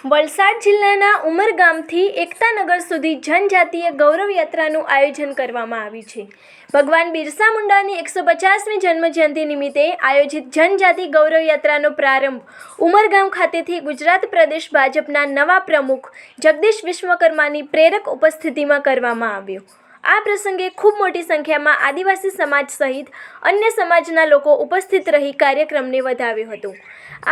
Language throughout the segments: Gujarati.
વલસાડ જિલ્લાના ઉમરગામથી એકતાનગર સુધી જનજાતીય ગૌરવ યાત્રાનું આયોજન કરવામાં આવ્યું છે। ભગવાન બિરસા મુંડાની 150મી જન્મજયંતિ નિમિત્તે આયોજિત જનજાતિ ગૌરવ યાત્રાનો પ્રારંભ ઉમરગામ ખાતેથી ગુજરાત પ્રદેશ ભાજપના નવા પ્રમુખ જગદીશ વિશ્વકર્માની પ્રેરક ઉપસ્થિતિમાં કરવામાં આવ્યો। આ પ્રસંગે ખૂબ મોટી સંખ્યામાં આદિવાસી સમાજ સહિત અન્ય સમાજના લોકો ઉપસ્થિત રહી કાર્યક્રમને વધાવ્યો હતો।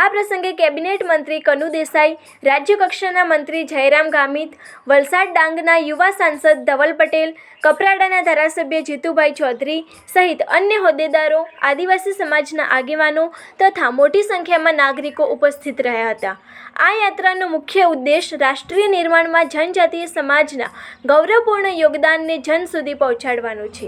આ પ્રસંગે કેબિનેટ મંત્રી કનુ દેસાઈ, રાજ્ય કક્ષાના મંત્રી જયરામ ગામિત, વલસાડ ડાંગના યુવા સાંસદ ધવલ પટેલ, કપરાડાના ધારાસભ્ય જીતુભાઈ ચૌધરી સહિત અન્ય હોદ્દેદારો, આદિવાસી સમાજના આગેવાનો તથા મોટી સંખ્યામાં નાગરિકો ઉપસ્થિત રહ્યા હતા। આ યાત્રાનો મુખ્ય ઉદ્દેશ રાષ્ટ્રીય નિર્માણમાં જનજાતીય સમાજના ગૌરવપૂર્ણ યોગદાનને જન સુધી પહોંચાડવાનો છે।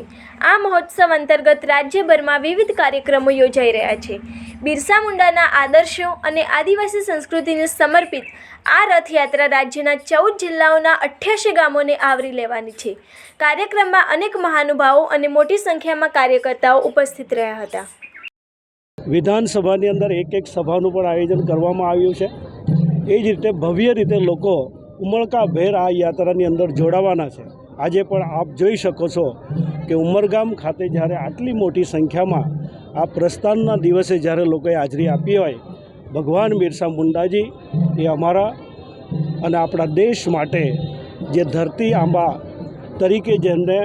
આ મહોત્સવ અંતર્ગત રાજ્યભરમાં વિવિધ કાર્યક્રમો યોજાઈ રહ્યા છે। બિરસા મુંડાના આદર્શો અને આદિવાસી સંસ્કૃતિને સમર્પિત આ રથયાત્રા રાજ્યના 14 જિલ્લાઓના 88 ગામોને આવરી લેવાની છે। કાર્યક્રમમાં અનેક મહાનુભાવો અને મોટી સંખ્યામાં કાર્યકર્તાઓ ઉપસ્થિત રહ્યા હતા। વિધાનસભાની અંદર એક સભાનું પણ આયોજન કરવામાં આવ્યું છે। એ જ રીતે ભવ્ય રીતે લોકો ઉમળકાભેર આ યાત્રાની અંદર જોડાવાના છે। આજે પણ આપ જોઈ શકો છો કે ઉમરગામ ખાતે જ્યારે આટલી મોટી સંખ્યામાં આ પ્રસ્થાનના દિવસે જ્યારે લોકોએ હાજરી આપી હોય, ભગવાન બિરસા મુંડાજી એ અમારા અને આપણા દેશ માટે જે ધરતી આંબા તરીકે જેમને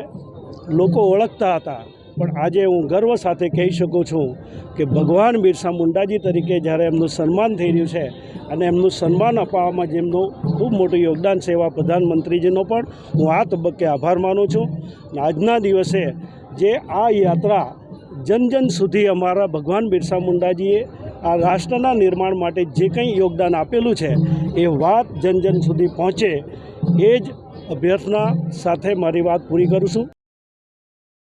લોકો ઓળખતા હતા, પણ આજે હું ગર્વ સાથે કહી શકું છું કે ભગવાન બિરસા મુંડાજી તરીકે જ્યારે એમનું સન્માન થઈ રહ્યું છે અને એમનું સન્માન અપાવવામાં જેમનું ખૂબ મોટું યોગદાન છે એવા પ્રધાનમંત્રીજીનો પણ હું આ તબક્કે આભાર માનું છું। આજના દિવસે જે આ યાત્રા જન સુધી અમારા ભગવાન બિરસા મુંડાજીએ આ રાષ્ટ્રના નિર્માણ માટે જે કંઈ યોગદાન આપેલું છે એ વાત જન સુધી પહોંચે એ જ અભ્યર્થના સાથે મારી વાત પૂરી કરું છું।